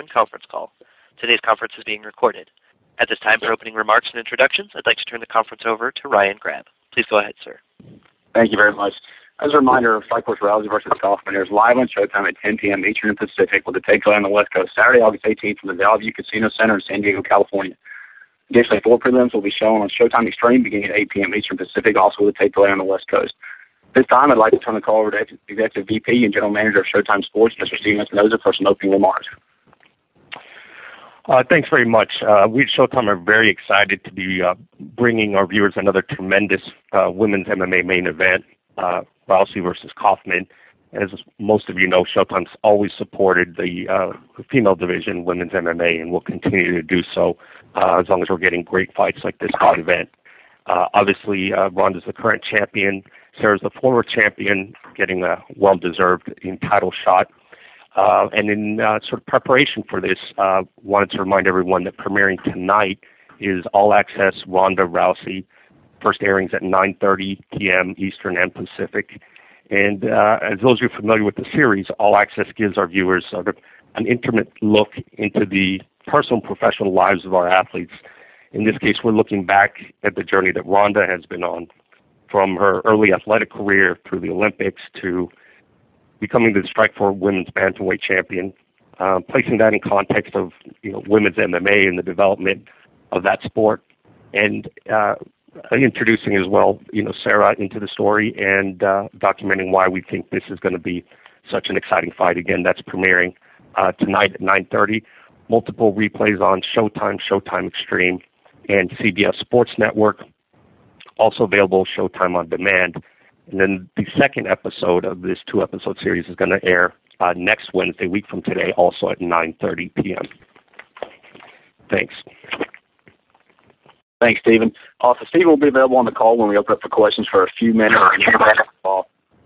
Kaufman conference call. Today's conference is being recorded. At this time, for opening remarks and introductions, I'd like to turn the conference over to Ryan Grab. Please go ahead, sir. Thank you very much. As a reminder, Strikeforce Rousey versus Kaufman airs live on Showtime at 10 p.m. Eastern and Pacific with a takeaway on the West Coast, Saturday, August 18th from the Valley View Casino Center in San Diego, California. Additionally, 4 prelims will be shown on Showtime Extreme beginning at 8 p.m. Eastern Pacific, also with a takeaway on the West Coast. This time, I'd like to turn the call over to Executive VP and General Manager of Showtime Sports, Mr. Steven Espinoza, for some opening remarks. Thanks very much. We at Showtime are very excited to be bringing our viewers another tremendous women's MMA main event, Rousey versus Kaufman. As most of you know, Showtime's always supported the female division, women's MMA, and will continue to do so as long as we're getting great fights like this fight event. Obviously, Ronda's the current champion. Sarah's the former champion, getting a well-deserved title shot. And in sort of preparation for this, wanted to remind everyone that premiering tonight is All Access Ronda Rousey. First airings at 9:30 p.m. Eastern and Pacific. And as those of you familiar with the series, All Access gives our viewers sort of an intimate look into the personal and professional lives of our athletes. In this case, we're looking back at the journey that Ronda has been on, from her early athletic career through the Olympics to becoming the Strikeforce women's bantamweight champion, placing that in context of women's MMA and the development of that sport, and introducing as well Sarah into the story and documenting why we think this is going to be such an exciting fight. Again, that's premiering tonight at 9:30. Multiple replays on Showtime, Showtime Extreme, and CBS Sports Network. Also available Showtime On Demand. And then the second episode of this 2-episode series is going to air next Wednesday, a week from today, also at 9:30 p.m. Thanks. Thanks, Stephen. Also, Stephen will be available on the call when we open up for questions for a few minutes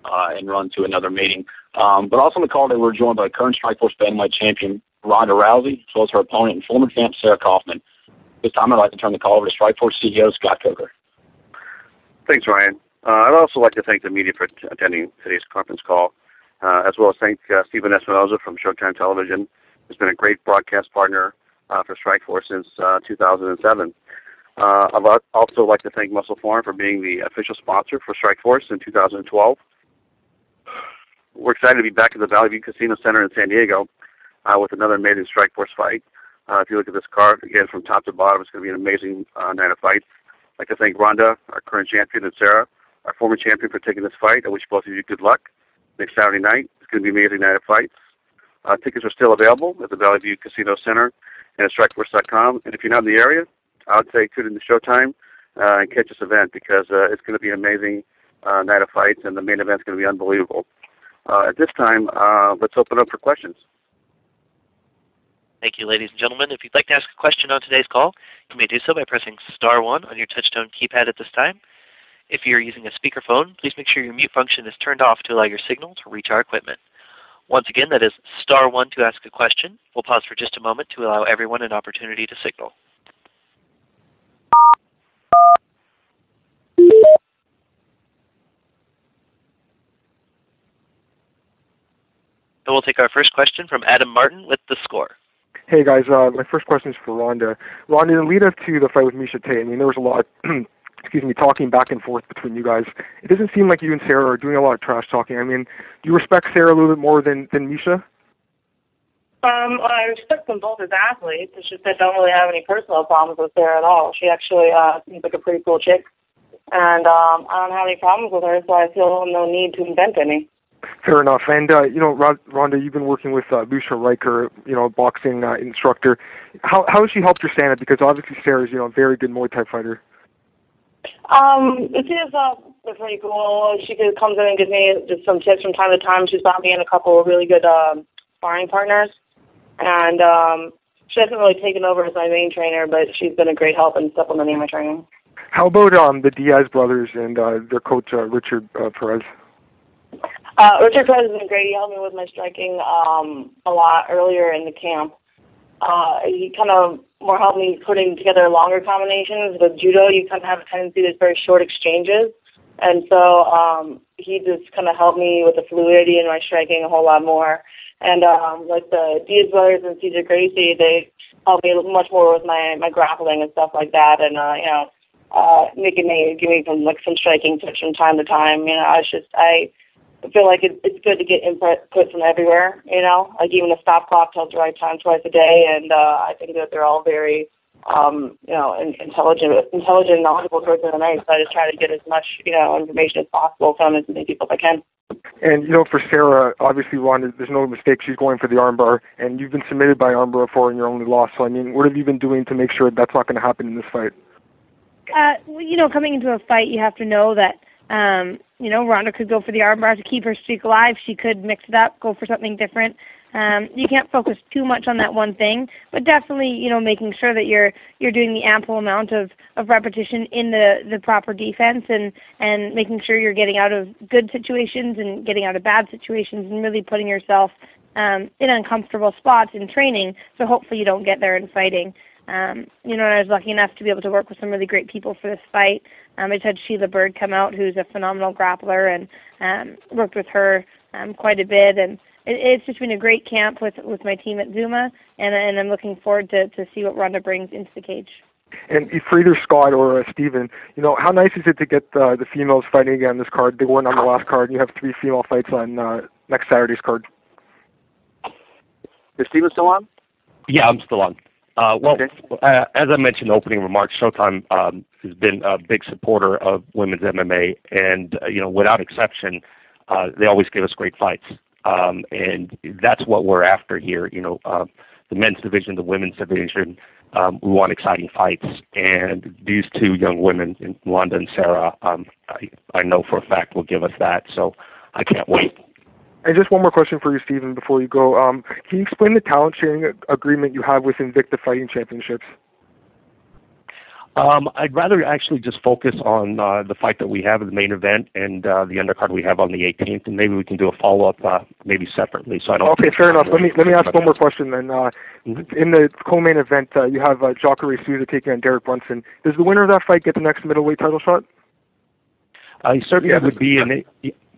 and run to another meeting. But also on the call today, we're joined by current Strikeforce bantamweight champion Ronda Rousey, as well as her opponent and former champ Sarah Kaufman. This time, I'd like to turn the call over to Strikeforce CEO Scott Coker. Thanks, Ryan. I'd also like to thank the media for attending today's conference call, as well as thank Steven Espinoza from Showtime Television, who's been a great broadcast partner for Strikeforce since 2007. I'd also like to thank Muscle Farm for being the official sponsor for Strikeforce in 2012. We're excited to be back at the Valley View Casino Center in San Diego with another amazing Strikeforce fight. If you look at this card, again, from top to bottom, it's going to be an amazing night of fights. I'd like to thank Ronda, our current champion, and Sarah, our former champion, for taking this fight. I wish both of you good luck next Saturday night. It's going to be an amazing night of fights. Tickets are still available at the Valley View Casino Center and at Strikeforce.com. And if you're not in the area, I would say tune in to Showtime and catch this event because it's going to be an amazing night of fights, and the main event's going to be unbelievable. At this time, let's open up for questions. Thank you, ladies and gentlemen. If you'd like to ask a question on today's call, you may do so by pressing *1 on your touchtone keypad at this time. If you're using a speakerphone, please make sure your mute function is turned off to allow your signal to reach our equipment. Once again, that is *1 to ask a question. We'll pause for just a moment to allow everyone an opportunity to signal. And we'll take our first question from Adam Martin with The Score. Hey guys, my first question is for Ronda. Ronda, in the lead up to the fight with Miesha Tate, I mean, there was a lot talking back and forth between you guys. It doesn't seem like you and Sarah are doing a lot of trash talking. I mean, do you respect Sarah a little bit more than Miesha? I respect them both as athletes. It's just I don't really have any personal problems with Sarah at all. She actually seems like a pretty cool chick. And I don't have any problems with her, so I feel no need to invent any. Fair enough. And, Ronda, you've been working with Lucia Riker, boxing instructor. How has she helped your stand-up? Because obviously Sarah's, a very good Muay Thai fighter. It is pretty cool. She comes in and gives me just some tips from time to time. She's brought me in a couple of really good sparring partners. And she hasn't really taken over as my main trainer, but she's been a great help in supplementing my training. How about the Diaz brothers and their coach, Richard Perez? Richard Perez has been great. He helped me with my striking a lot earlier in the camp. He kind of more helped me putting together longer combinations. With judo, you kind of have a tendency to very short exchanges. And so he just kind of helped me with the fluidity in my striking a whole lot more. And like the Diaz brothers and Cesar Gracie, they help me much more with my grappling and stuff like that. And give me some striking tips from time to time. I feel like it's good to get input from everywhere. Like even the stop clock tells the right time twice a day, and I think that they're all very intelligent, knowledgeable towards MMA. So I just try to get as much information as possible from as many people as I can. And for Sarah, obviously, Ronda, there's no mistake. She's going for the armbar, and you've been submitted by armbar before, and you're only lost. So what have you been doing to make sure that's not going to happen in this fight? Coming into a fight, you have to know that, Ronda could go for the armbar to keep her streak alive. She could mix it up, go for something different. You can't focus too much on that one thing, but definitely, making sure that you're doing the ample amount of repetition in the proper defense and making sure you're getting out of good situations and getting out of bad situations and really putting yourself in uncomfortable spots in training, so hopefully you don't get there in fighting. I was lucky enough to be able to work with some really great people for this fight. I just had Sheila Bird come out, who's a phenomenal grappler, and worked with her quite a bit. And it's just been a great camp with my team at Zuma, and I'm looking forward to see what Ronda brings into the cage. And for either Scott or Steven, how nice is it to get the females fighting again on this card? They weren't on the last card, and you have 3 female fights on next Saturday's card. Is Steven still on? Yeah, I'm still on. As I mentioned in the opening remarks, Showtime has been a big supporter of women's MMA, and without exception, they always give us great fights, and that's what we're after here. The men's division, the women's division, we want exciting fights, and these 2 young women, Ronda and Sarah, I know for a fact will give us that. So I can't wait. And just one more question for you, Stephen, before you go. Can you explain the talent sharing agreement you have with Invicta Fighting Championships? I'd rather actually just focus on the fight that we have in the main event and the undercard we have on the 18th, and maybe we can do a follow-up maybe separately. So I don't. Okay, fair enough. Let me ask one more question then. In the co-main event, you have Jacare Souza taking on Derek Brunson. Does the winner of that fight get the next middleweight title shot? I certainly would be in it.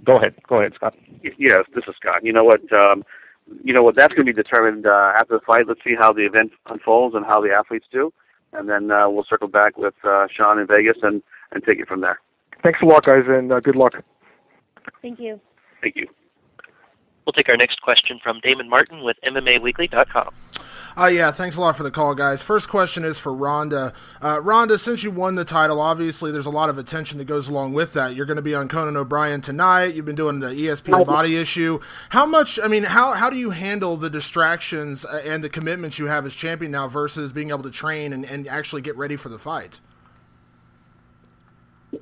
Go ahead, Scott. Yes, this is Scott. You know what? That's going to be determined after the fight. Let's see how the event unfolds and how the athletes do, and then we'll circle back with Sean in Vegas and take it from there. Thanks a lot, guys, and good luck. Thank you. Thank you. We'll take our next question from Damon Martin with MMAweekly.com. Yeah, thanks a lot for the call, guys. First question is for Ronda. Ronda, since you won the title, obviously there's a lot of attention that goes along with that. You're going to be on Conan O'Brien tonight. You've been doing the ESPN body issue. How do you handle the distractions and the commitments you have as champion now versus being able to train and actually get ready for the fight?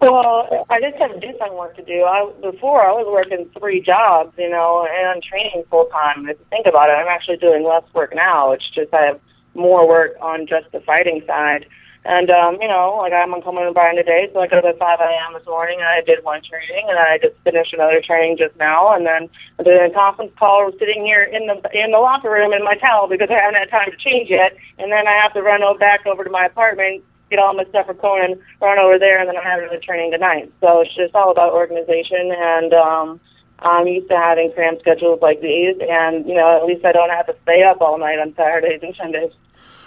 Well, I just have different work to do. Before I was working 3 jobs, and I'm training full time. If you think about it, I'm actually doing less work now. It's just I have more work on just the fighting side. And, like I'm on Conan O'Brien today, so I got up at 5 a.m. this morning, and I did one training, and I just finished another training just now, and then I did a conference call sitting here in the locker room in my towel because I haven't had time to change yet, and then I have to run back over to my apartment, get all my stuff for Conan, run over there, and then I have another training tonight. So it's just all about organization, and I'm used to having cramped schedules like these, and, at least I don't have to stay up all night on Saturdays and Sundays.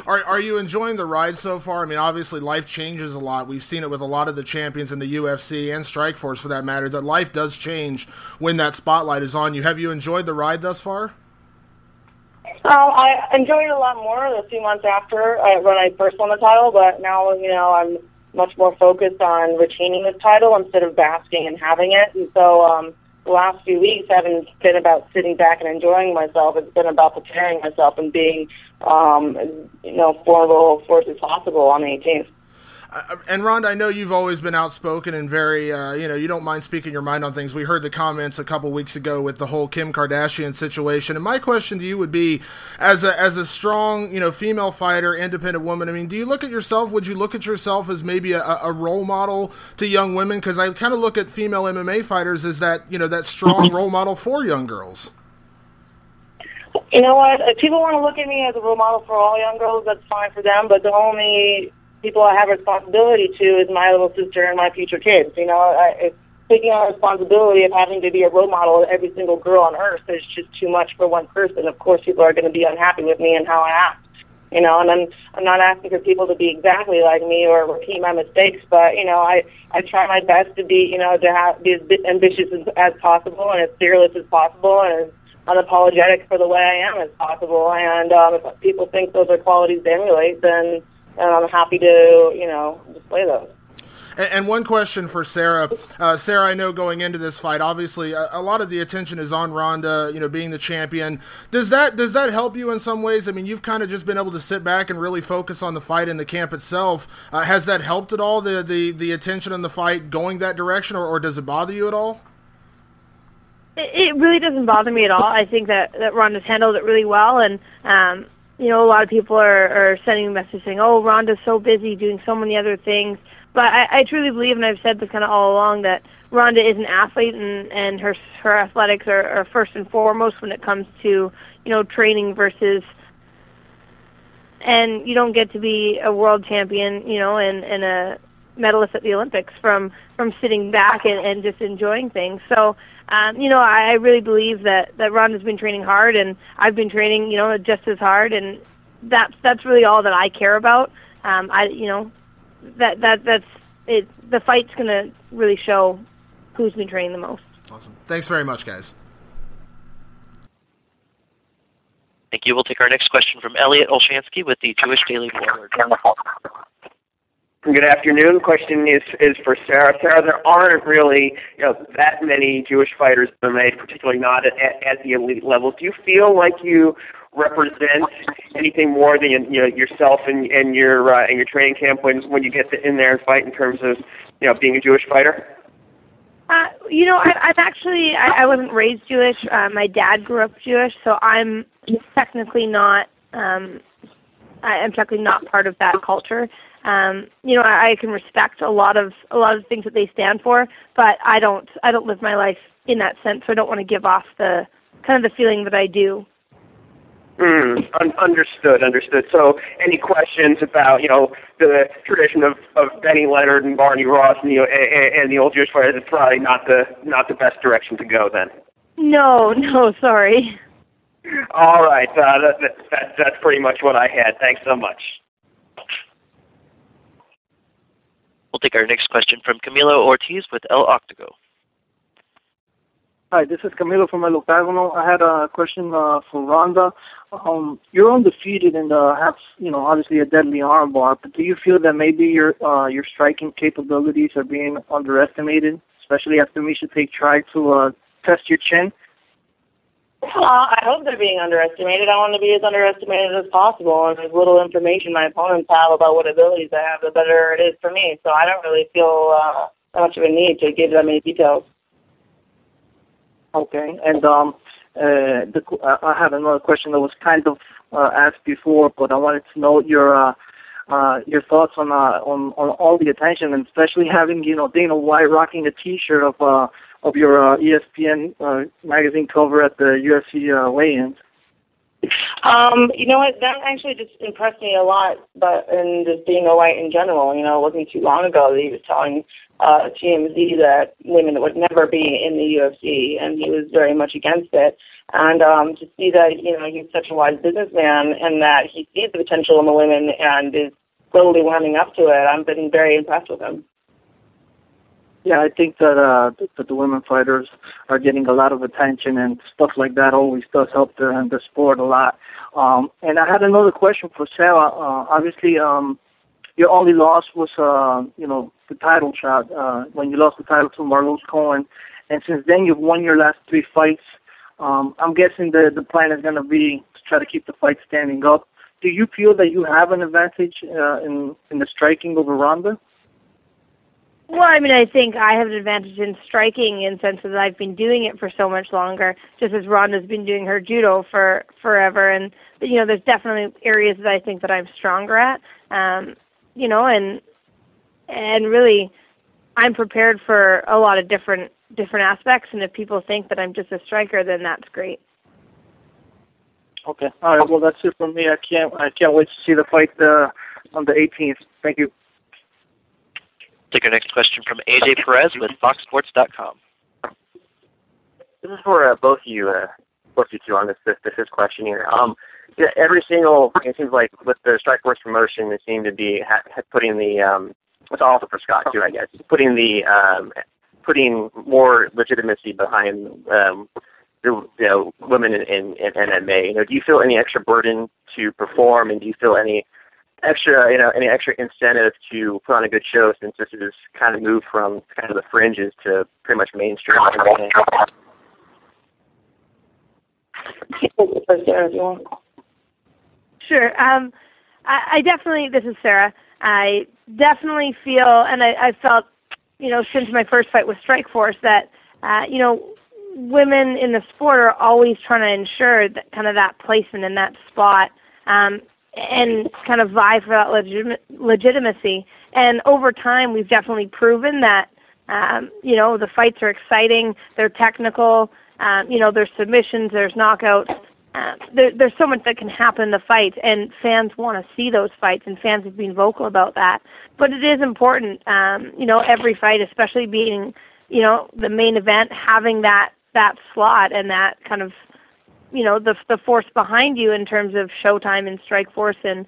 Are you enjoying the ride so far? I mean, obviously life changes a lot. We've seen it with a lot of the champions in the UFC and Strikeforce, for that matter, that life does change when that spotlight is on you. Have you enjoyed the ride thus far? I enjoyed it a lot more the few months after when I first won the title, but now, I'm much more focused on retaining the title instead of basking and having it. And so the last few weeks haven't been about sitting back and enjoying myself. It's been about preparing myself and being, formidable force as possible on the 18th. And Ronda, I know you've always been outspoken and very, you don't mind speaking your mind on things. We heard the comments a couple weeks ago with the whole Kim Kardashian situation. And my question to you would be, as a strong, female fighter, independent woman, I mean, do you look at yourself, would you look at yourself as maybe a role model to young women? Because I kind of look at female MMA fighters as that, that strong role model for young girls. You know what? If people want to look at me as a role model for all young girls, that's fine for them. But the only people I have responsibility to is my little sister and my future kids. taking on responsibility of having to be a role model of every single girl on earth is just too much for one person. Of course, people are going to be unhappy with me and how I act. And I'm not asking for people to be exactly like me or repeat my mistakes, but, I try my best to be, be as ambitious as possible and as fearless as possible and as unapologetic for the way I am as possible. And if people think those are qualities to emulate, then I'm happy to, display those. And one question for Sarah. Sarah, I know going into this fight, obviously a lot of the attention is on Ronda, being the champion. Does that help you in some ways? I mean, you've kind of just been able to sit back and really focus on the fight and the camp itself. Has that helped at all, the attention on the fight going that direction, or does it bother you at all? It really doesn't bother me at all. I think that Ronda's handled it really well, and a lot of people are sending a message saying, "Oh, Ronda's so busy doing so many other things." But I truly believe, and I've said this kind of all along, that Ronda is an athlete, and her athletics are first and foremost when it comes to training versus. And you don't get to be a world champion, and a medalist at the Olympics from sitting back and just enjoying things. So, I really believe that Ronda's been training hard, and I've been training, just as hard, and that's really all that I care about. That's it. The fight's going to really show who's been training the most. Awesome. Thanks very much, guys. Thank you. We'll take our next question from Elliot Olshansky with the Jewish Daily Forward. Good afternoon. Question is for Sarah. Sarah, there aren't really that many Jewish fighters in MMA, particularly not at the elite level. Do you feel like you represent anything more than yourself and your training camp when you get in there and fight in terms of being a Jewish fighter? I'm actually I wasn't raised Jewish. My dad grew up Jewish, so I'm technically not. I'm technically not part of that culture. I can respect a lot of things that they stand for, but I don't live my life in that sense, so I don't want to give off the kind of the feeling that I do. Understood. So, any questions about the tradition of Benny Leonard and Barney Ross and the old Jewish fighters? It's probably not the best direction to go then. No, sorry. All right, that's pretty much what I had. Thanks so much. We'll take our next question from Camilo Ortiz with El Octago. Hi, this is Camilo from El Octagono. I had a question for Ronda. You're undefeated and have, obviously a deadly armbar, but do you feel that maybe your striking capabilities are being underestimated, especially after Miesha Tate tried to test your chin? I hope they're being underestimated. I want to be as underestimated as possible, and as little information my opponents have about what abilities I have, the better it is for me. So I don't really feel that much of a need to give that many details. Okay, and I have another question that was kind of asked before, but I wanted to know your thoughts on all the attention, and especially having Dana White rocking a T-shirt of your ESPN magazine cover at the UFC weigh-ins. You know what? That actually just impressed me a lot, and just Dana White in general. It wasn't too long ago that he was telling TMZ that women would never be in the UFC, and he was very much against it. And to see that, he's such a wise businessman and that he sees the potential in the women and is slowly warming up to it, I've been very impressed with him. Yeah, I think that the women fighters are getting a lot of attention, and stuff like that always does help the sport a lot. And I had another question for Sarah. Obviously, your only loss was, the title shot when you lost the title to Marlos Cohen, and since then you've won your last 3 fights. I'm guessing the plan is going to be to try to keep the fight standing up. Do you feel that you have an advantage in the striking over Ronda? Well, I think I have an advantage in striking in the sense that I've been doing it for so much longer, just as Ronda's been doing her judo for forever. And, there's definitely areas that I think that I'm stronger at, and really I'm prepared for a lot of different aspects. And if people think that I'm just a striker, then that's great. Okay. All right. Well, that's it from me. I can't wait to see the fight on the 18th. Thank you. Take our next question from AJ Perez with FoxSports.com. This is for both you two on this question here. Every single, it seems like with the Strikeforce promotion, they seem to be putting the, it's also for Scott too, I guess, putting more legitimacy behind the women in MMA. Do you feel any extra burden to perform, and do you feel any extra incentive to put on a good show, since this is kind of moved from kind of the fringes to pretty much mainstream MMA? Sure. I definitely, this is Sarah, I definitely feel, and I felt, since my first fight with Strikeforce, that, women in the sport are always trying to ensure that kind of that placement in that spot, and kind of vie for that legitimacy. And over time, we've definitely proven that, the fights are exciting, they're technical, there's submissions, there's knockouts. There's so much that can happen in the fight, and fans want to see those fights, and fans have been vocal about that. But it is important, every fight, especially being, the main event, having that slot and that kind of, the force behind you in terms of Showtime and Strikeforce and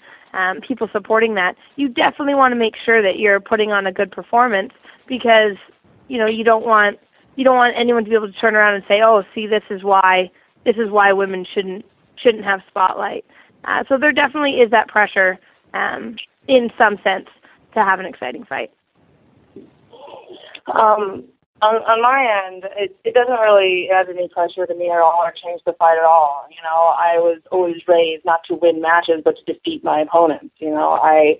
people supporting that. You definitely want to make sure that you're putting on a good performance, because, you don't want anyone to be able to turn around and say, oh, see, this is why women shouldn't have spotlight. So there definitely is that pressure, in some sense, to have an exciting fight. On my end, it doesn't really add any pressure to me at all or change the fight at all. I was always raised not to win matches, but to defeat my opponents. When I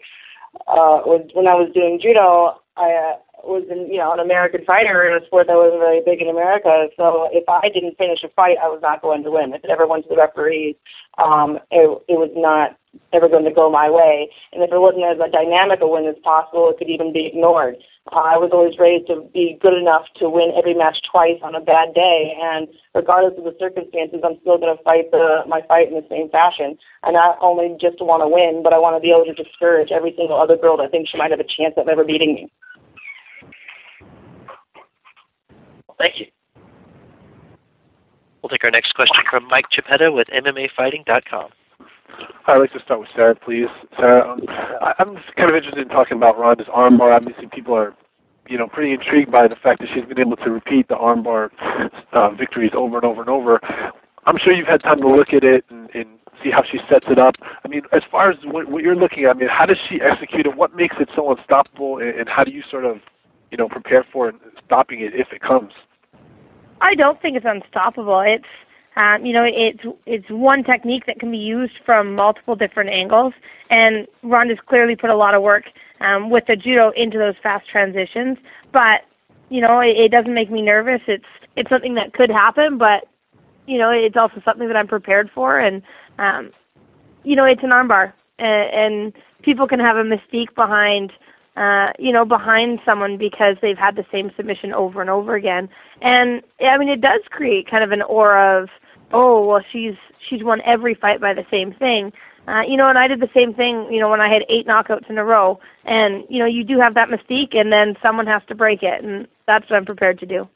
was doing judo, I was an American fighter in a sport that wasn't very big in America. So if I didn't finish a fight, I was not going to win. If it ever went to the referees, it was not ever going to go my way. And if it wasn't as a dynamic a win as possible, it could even be ignored. I was always raised to be good enough to win every match twice on a bad day, and regardless of the circumstances, I'm still going to fight my fight in the same fashion. I not only just want to win, but I want to be able to discourage every single other girl that thinks she might have a chance of ever beating me. Thank you. We'll take our next question from Mike Chiappetta with MMAfighting.com. I'd like to start with Sarah, please. Sarah, I'm just kind of interested in talking about Ronda's armbar. Obviously, people are, pretty intrigued by the fact that she's been able to repeat the armbar victories over and over and over. I'm sure you've had time to look at it and see how she sets it up. I mean, as far as what you're looking at, how does she execute it? What makes it so unstoppable, and how do you sort of, prepare for stopping it if it comes? I don't think it's unstoppable. It's it's one technique that can be used from multiple different angles, and Ronda's clearly put a lot of work with the judo into those fast transitions. But it doesn't make me nervous. It's something that could happen, but it's also something that I'm prepared for, and it's an armbar, and people can have a mystique behind someone because they've had the same submission over and over again. And it does create kind of an aura of, oh, well, she's won every fight by the same thing. And I did the same thing, when I had 8 knockouts in a row. And, you do have that mystique, and then someone has to break it, and that's what I'm prepared to do.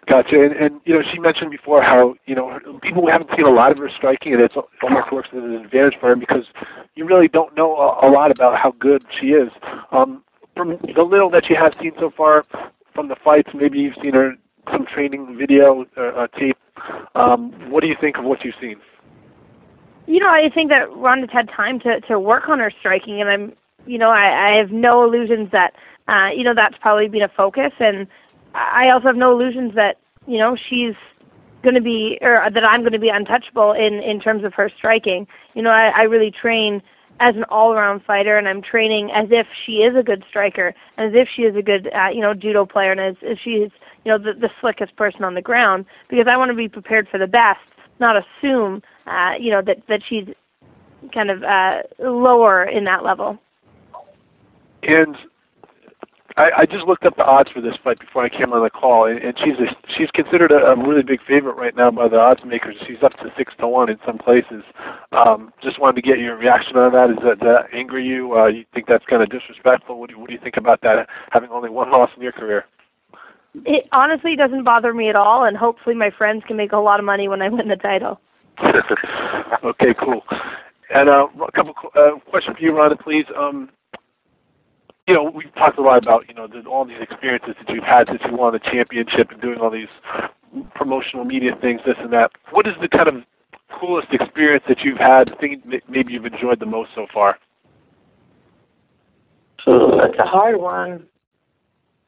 Gotcha. And she mentioned before how, people haven't seen a lot of her striking, and it almost works as an advantage for her because you really don't know a lot about how good she is. From the little that you have seen so far from the fights, maybe you've seen her some training video tape. What do you think of what you've seen? I think that Ronda's had time to work on her striking, and I have no illusions that, that's probably been a focus, and I also have no illusions that, she's going to be, or that I'm going to be untouchable in terms of her striking. I really train as an all-around fighter, and I'm training as if she is a good striker, and as if she is a good, judo player, and as if she is, the slickest person on the ground, because I want to be prepared for the best, not assume, that she's kind of lower in that level. And I just looked up the odds for this fight before I came on the call, and she's considered a really big favorite right now by the odds makers. She's up to 6-1 in some places. Just wanted to get your reaction on that. Does that anger you? You think that's kind of disrespectful? What do you think about that, having only one loss in your career? It honestly doesn't bother me at all, and hopefully my friends can make a lot of money when I win the title. Okay, cool. And a couple question for you, Ronda, please. We've talked a lot about, all these experiences that you've had since you won the championship and doing all these promotional media things, this and that. What is the kind of coolest experience that you've had, the thing maybe you've enjoyed the most so far? That's a hard one.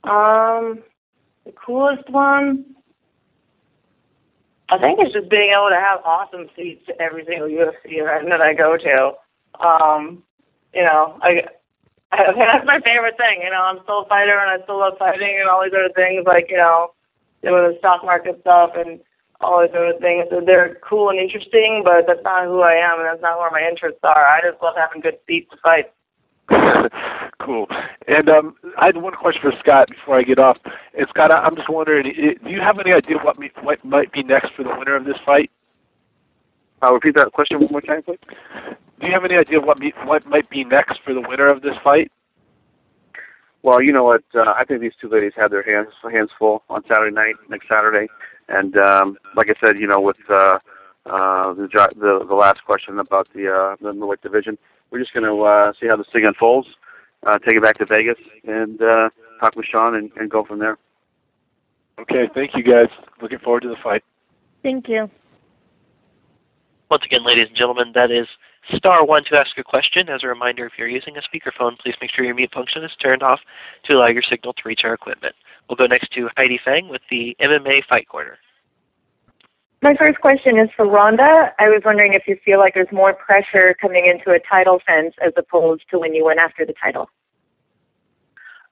The coolest one, I think it's just being able to have awesome seats to every single UFC event that I go to. That's my favorite thing. I'm still a fighter and I still love fighting and all these other things like, doing the stock market stuff and all these other things. So they're cool and interesting, but that's not who I am and that's not where my interests are. I just love having good seats to fight. Cool. And I had one question for Scott before I get off. And Scott, I'm just wondering, do you have any idea what might be next for the winner of this fight? Repeat that question one more time, please. Do you have any idea what might be next for the winner of this fight? Well, you know what? I think these two ladies had their hands full on Saturday night, next Saturday, and like I said, with the last question about the middleweight division, we're just going to see how this thing unfolds, take it back to Vegas, and talk with Sean and go from there. Okay, thank you guys. Looking forward to the fight. Thank you. Once again, ladies and gentlemen, that is *1 to ask a question. As a reminder, if you're using a speakerphone, please make sure your mute function is turned off to allow your signal to reach our equipment. We'll go next to Heidi Fang with the MMA Fight Corner. My first question is for Ronda. I was wondering if you feel like there's more pressure coming into a title fence as opposed to when you went after the title.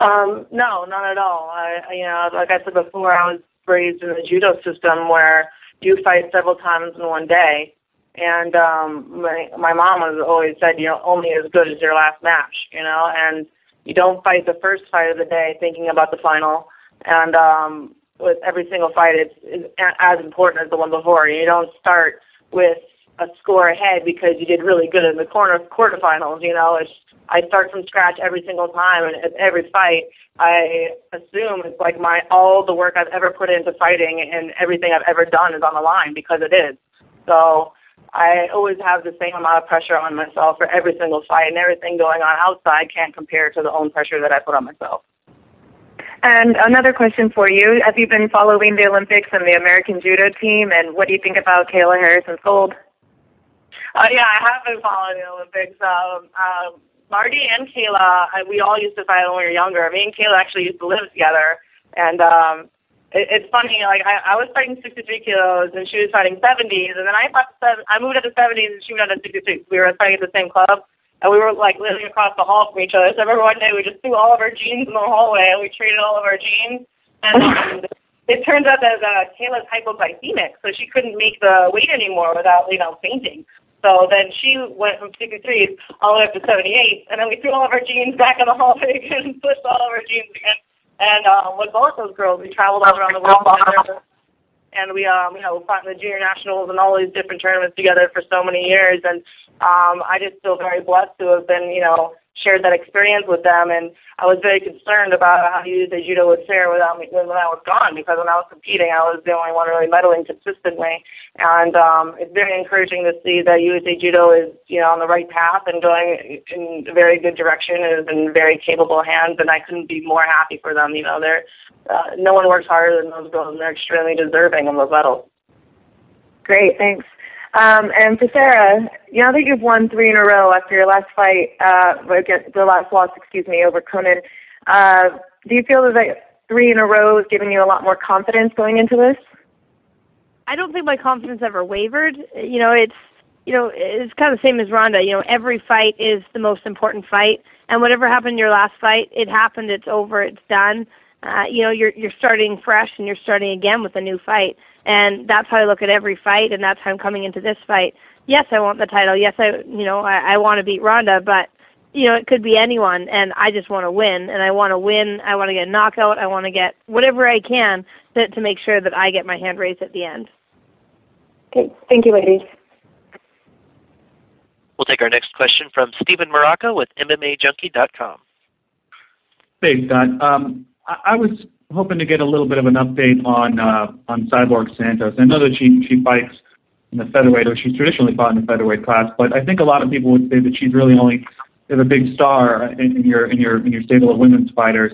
No, not at all. Like I said before, I was raised in the judo system where you fight several times in one day. And my mom has always said, only as good as your last match, and you don't fight the first fight of the day thinking about the final. And with every single fight, it's as important as the one before. You don't start with a score ahead because you did really good in the quarterfinals. I start from scratch every single time, and at every fight, I assume it's like all the work I've ever put into fighting and everything I've ever done is on the line because it is. So I always have the same amount of pressure on myself for every single fight, and everything going on outside can't compare to the own pressure that I put on myself. And another question for you. Have you been following the Olympics and the American Judo team, and what do you think about Kayla Harrison's gold? Yeah, I have been following the Olympics. Marty and Kayla, we all used to fight when we were younger. Me and Kayla actually used to live together, and it's funny, like, I was fighting 63 kilos, and she was fighting 70s, and then I moved up to 70s, and she moved up to 66. We were fighting at the same club, and we were, like, living across the hall from each other. So I remember one day we just threw all of our jeans in the hallway, and we traded all of our jeans, and it turns out that Kayla's hypoglycemic, so she couldn't make the weight anymore without, fainting. So then she went from 63 all the way up to 78, and then we threw all of our jeans back in the hallway again and pushed all of our jeans again. And with both those girls, we traveled all around the world together, and we fought in the junior nationals and all these different tournaments together for so many years. And I just feel very blessed to have been, shared that experience with them. And I was very concerned about how USA Judo would fare without me when I was gone, because when I was competing, I was the only one really medaling consistently. And it's very encouraging to see that USA Judo is, on the right path and going in a very good direction and is in very capable hands. And I couldn't be more happy for them. They're no one works harder than those girls, and they're extremely deserving of those medals. Great, thanks. And for Sarah, now that you've won 3 in a row after your last fight, the last loss, over Conan, do you feel that 3 in a row is giving you a lot more confidence going into this? I don't think my confidence ever wavered. It's kind of the same as Ronda. Every fight is the most important fight, and whatever happened in your last fight, it happened. It's over. It's done. You're starting fresh, and you're starting again with a new fight. And that's how I look at every fight, and that's how I'm coming into this fight. Yes, I want the title. Yes, I want to beat Ronda, but it could be anyone, and I just want to win, and I want to win. I want to get a knockout. I want to get whatever I can to make sure that I get my hand raised at the end. Okay, thank you, ladies. We'll take our next question from Stephen Maraca with MMAJunkie.com. Hey, Scott. I was hoping to get a little bit of an update on Cyborg Santos. I know that she fights in the featherweight, or she's traditionally fought in the featherweight class, but I think a lot of people would say that she's really only a big star in your stable of women's fighters.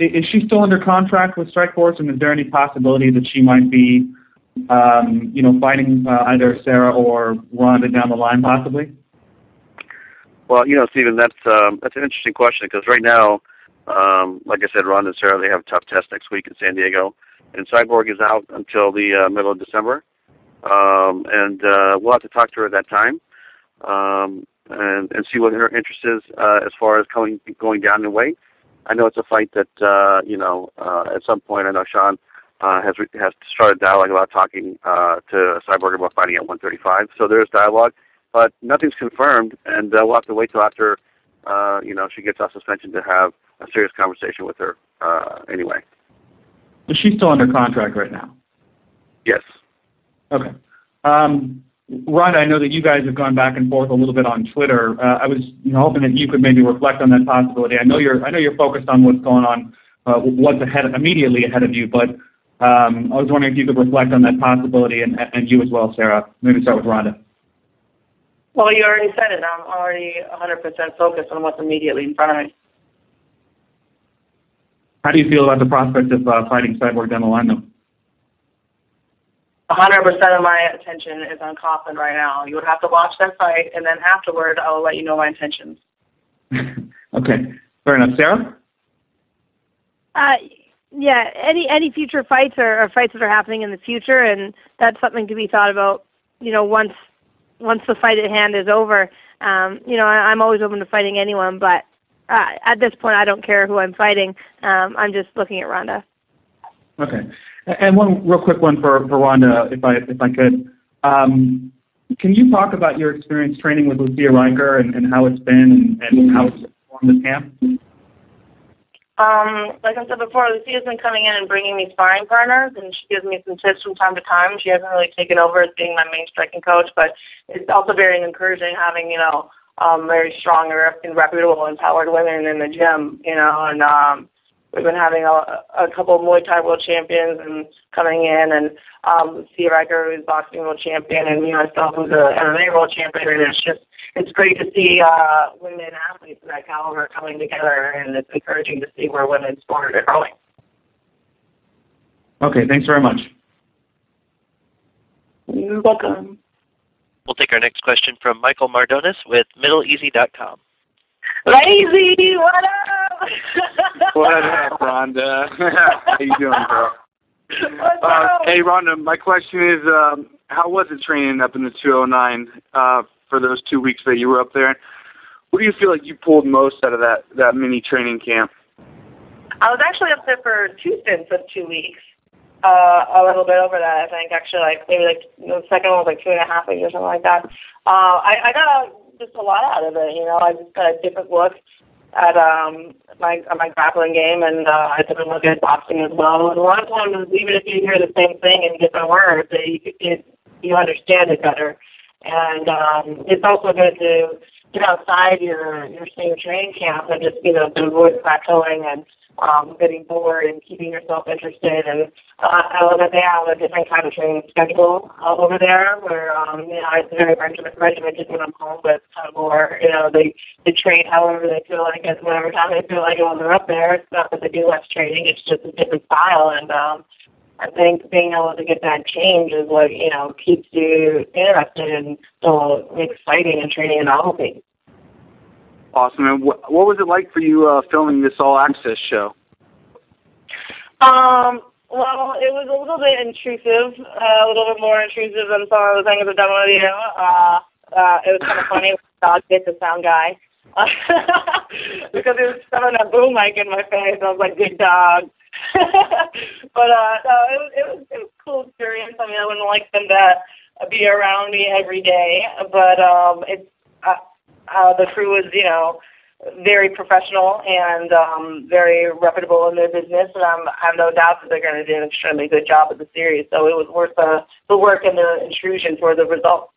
Is she still under contract with Strikeforce, and is there any possibility that she might be, fighting either Sarah or Ronda down the line, possibly? Well, Stephen, that's an interesting question because right now, like I said, Ronda and Sarah, they have a tough test next week in San Diego, and Cyborg is out until the middle of December, and we'll have to talk to her at that time and see what her interest is as far as going down in weight. I know it's a fight that at some point I know Sean has started dialogue about talking to Cyborg about fighting at 135. So there's dialogue, but nothing's confirmed, and we'll have to wait till after she gets off suspension to have a serious conversation with her anyway. But she's still under contract right now? Yes. Okay. Ronda, I know that you guys have gone back and forth a little bit on Twitter. I was hoping that you could maybe reflect on that possibility. I know you're focused on what's going on, what's immediately ahead of you, but I was wondering if you could reflect on that possibility, and you as well, Sarah. Maybe start with Ronda. Well, you already said it. I'm already 100% focused on what's immediately in front of me. How do you feel about the prospect of fighting Cyborg down the line, though? 100% of my attention is on Kaufman right now. You would have to watch that fight, and then afterward, I will let you know my intentions. Okay, fair enough. Sarah? Yeah, any future fights are fights that are happening in the future, and that's something to be thought about, once the fight at hand is over. I'm always open to fighting anyone, but at this point, I don't care who I'm fighting. I'm just looking at Ronda. Okay. And one real quick one for Ronda, if I could. Can you talk about your experience training with Lucia Riker and how it's been and how it's performed this camp? Like I said before, Lucia's been coming in and bringing me sparring partners, and she gives me some tips from time to time. She hasn't really taken over as being my main striking coach, but it's also very encouraging having, very strong and reputable, empowered women in the gym, and we've been having a couple of Muay Thai world champions and coming in, and Lucia Riker, who's boxing world champion, and me myself, who's a MMA world champion, and it's great to see women athletes of that caliber coming together, and it's encouraging to see where women's sport are going. Okay, thanks very much. You're welcome. We'll take our next question from Michael Mardonis with MiddleEasy.com. Lazy, what up? What up, Rhonda? How you doing, girl? Hey, Rhonda, my question is, how was it training up in the 209 for those 2 weeks that you were up there? What do you feel like you pulled most out of that mini training camp? I was actually up there for 2 stints of 2 weeks. A little bit over that, I think. Actually, the second one was 2.5 weeks or something like that. I got just a lot out of it. I just got a different look at my grappling game, and I took a look at boxing as well. And a lot of times, even if you hear the same thing in different words, you understand it better. And it's also good to get outside your same training camp and just avoid plateauing and getting bored and keeping yourself interested. And I love that they have a different kind of training schedule over there where, it's very regimented when I'm home, but it's kind of more, they train however they feel like it, whatever time they feel like it when they're up there. It's not that they do less training, it's just a different style. And I think being able to get that change is what, keeps you interested and still exciting and training and novelty. Awesome. And what was it like for you filming this All Access show? Well, it was a little bit intrusive, a little bit more intrusive than some of the things I've done with you. It was kind of funny when the dog hit the sound guy because he was shoving a boom mic in my face. I was like, good dog. But no, it was a cool experience. I mean, I wouldn't like them to be around me every day, but The crew was, very professional and very reputable in their business, and I have no doubt that they're going to do an extremely good job of the series. So it was worth the work and the intrusion for the result.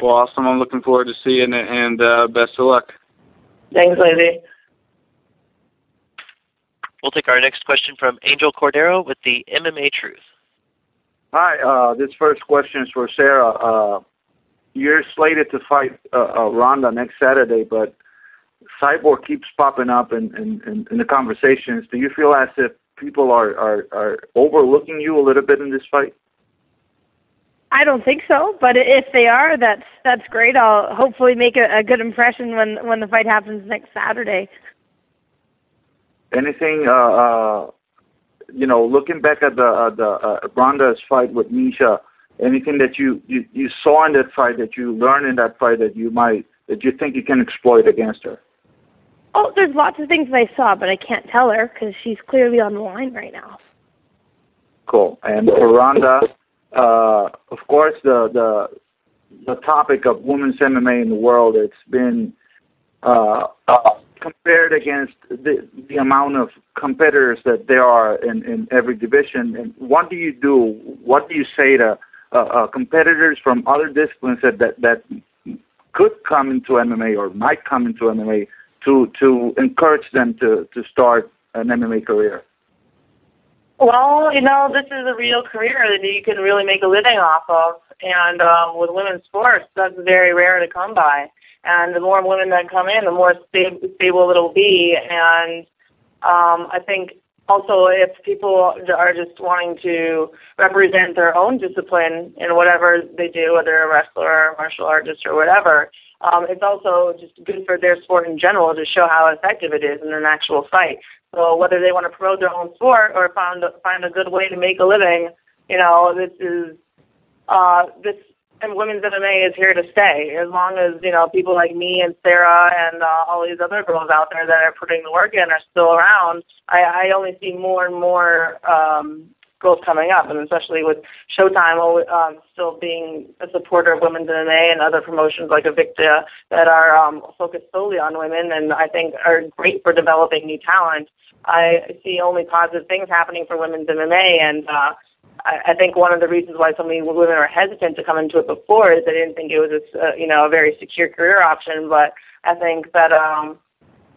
Well, awesome. I'm looking forward to seeing it, and best of luck. Thanks, Lizzie. We'll take our next question from Angel Cordero with the MMA Truth. Hi, this first question is for Sarah. You're slated to fight Ronda next Saturday, but Cyborg keeps popping up in the conversations. Do you feel as if people are overlooking you a little bit in this fight? I don't think so, but if they are, that's great. I'll hopefully make a good impression when the fight happens next Saturday. Anything, looking back at the Ronda's fight with Misha, anything that you saw in that fight, that you learned in that fight, that you think you can exploit against her? Oh, there's lots of things that I saw, but I can't tell her because she's clearly on the line right now. Cool. And for Ronda, of course, the topic of women's MMA in the world, it's been compared against the amount of competitors that there are in every division. And what do you do? What do you say to competitors from other disciplines that could come into MMA or might come into MMA to encourage them to start an MMA career? Well, this is a real career that you can really make a living off of. And with women's sports, that's very rare to come by. And the more women that come in, the more stable it'll be. And I think also if people are just wanting to represent their own discipline in whatever they do, whether a wrestler or a martial artist or whatever, it's also just good for their sport in general to show how effective it is in an actual fight. So whether they want to promote their own sport or find a good way to make a living, this and women's MMA is here to stay. As long as people like me and Sarah and all these other girls out there that are putting the work in are still around, I only see more and more girls coming up, and especially with Showtime still being a supporter of women's MMA and other promotions like Evicta that are focused solely on women, and I think are great for developing new talent. I see only positive things happening for women's MMA, and I think one of the reasons why so many women are hesitant to come into it before is they didn't think it was a very secure career option. But I think that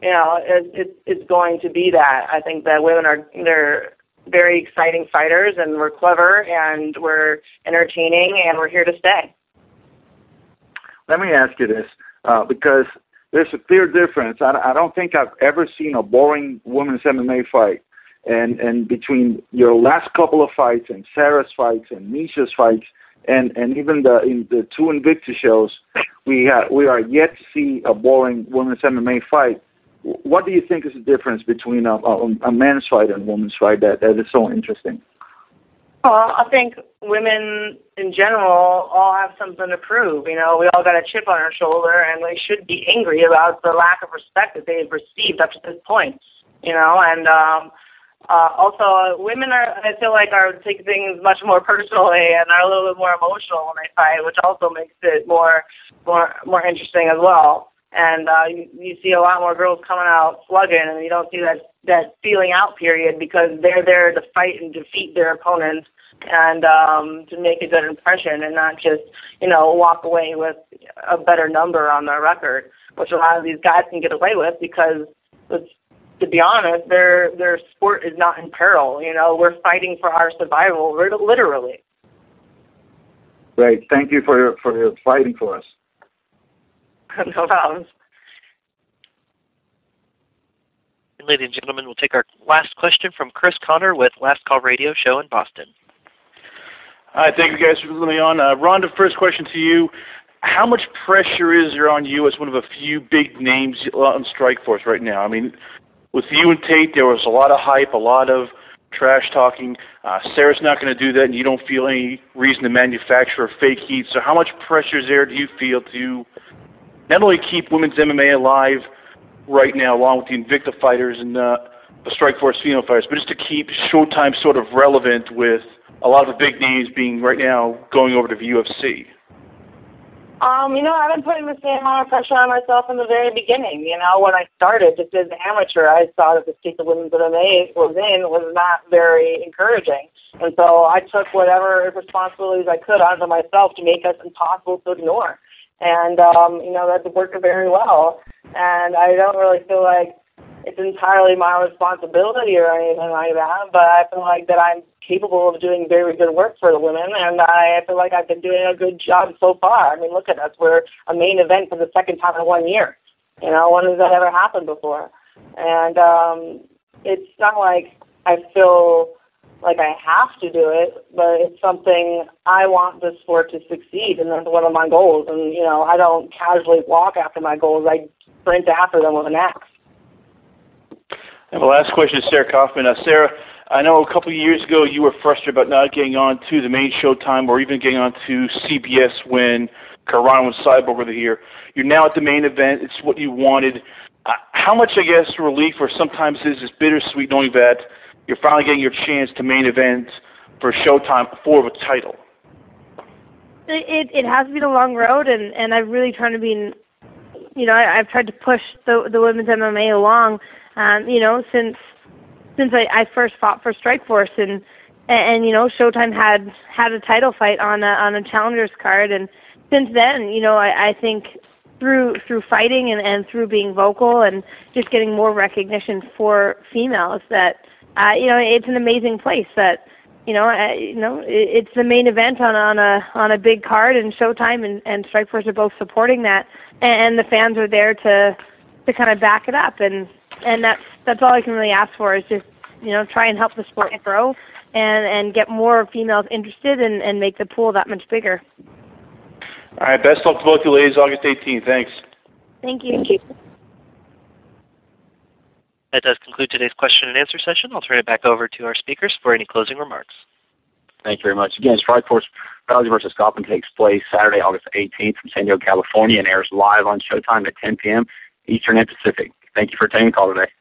it's going to be that. I think that women they're very exciting fighters, and we're clever, and we're entertaining, and we're here to stay. Let me ask you this, because there's a clear difference. I don't think I've ever seen a boring women's MMA fight. And between your last couple of fights and Sarah's fights and Misha's fights and even the two Invicta shows, we are yet to see a boring women's MMA fight. What do you think is the difference between a men's fight and a women's fight that is so interesting? Well, I think women in general all have something to prove. We all got a chip on our shoulder, and we should be angry about the lack of respect that they've received up to this point. Also, women I feel like take things much more personally and are a little bit more emotional when they fight, which also makes it more interesting as well. And you see a lot more girls coming out slugging, and you don't see that feeling out period because they're there to fight and defeat their opponents and to make a good impression and not just walk away with a better number on their record, which a lot of these guys can get away with because to be honest, their sport is not in peril. We're fighting for our survival, literally. Great. Thank you for your fighting for us. No problem. And ladies and gentlemen, we'll take our last question from Chris Connor with Last Call Radio Show in Boston. Hi, thank you guys for letting me on. Ronda, first question to you. How much pressure is there on you as one of a few big names on Strikeforce right now? I mean, with you and Tate, there was a lot of hype, a lot of trash talking. Sarah's not going to do that, and you don't feel any reason to manufacture a fake heat. So how much pressure is there do you feel to not only keep women's MMA alive right now, along with the Invicta fighters and the Strikeforce female fighters, but just to keep Showtime sort of relevant with a lot of the big names being right now going over to the UFC? I've been putting the same amount of pressure on myself from the very beginning. When I started, just as an amateur, I saw that the state the women's MMA was not very encouraging. And so I took whatever responsibilities I could onto myself to make us impossible to ignore. And, that worked very well. And I don't really feel like it's entirely my responsibility or anything like that, but I feel like that I'm capable of doing very good work for the women, and I feel like I've been doing a good job so far. I mean, look at us. We're a main event for the second time in 1 year. When has that ever happened before? And it's not like I feel like I have to do it, but it's something I want the sport to succeed, and that's one of my goals. And, I don't casually walk after my goals. I sprint after them with an axe. And the last question is Sarah Kaufman. Sarah, I know a couple of years ago you were frustrated about not getting on to the main Showtime or even getting on to CBS when Karan and Cyborg were here. You're now at the main event. It's what you wanted. How much, I guess, relief or sometimes is this bittersweet knowing that you're finally getting your chance to main event for Showtime for the title? It has been a long road, and I've really tried to be, I've tried to push the women's MMA along, since I first fought for Strikeforce, and Showtime had a title fight on a challengers card, and since then, I think through fighting and through being vocal and just getting more recognition for females that it's an amazing place that it's the main event on a big card, and Showtime and Strikeforce are both supporting that, and the fans are there to kind of back it up, and that's all I can really ask for is just try and help the sport grow and get more females interested and make the pool that much bigger. All right, best luck to both you ladies, August 18th. Thanks. Thank you. That does conclude today's question and answer session. I'll turn it back over to our speakers for any closing remarks. Thank you very much. Again, Strikeforce Rousey versus Kaufman takes place Saturday, August 18th from San Diego, California, and airs live on Showtime at 10 p.m. Eastern and Pacific. Thank you for taking the call today.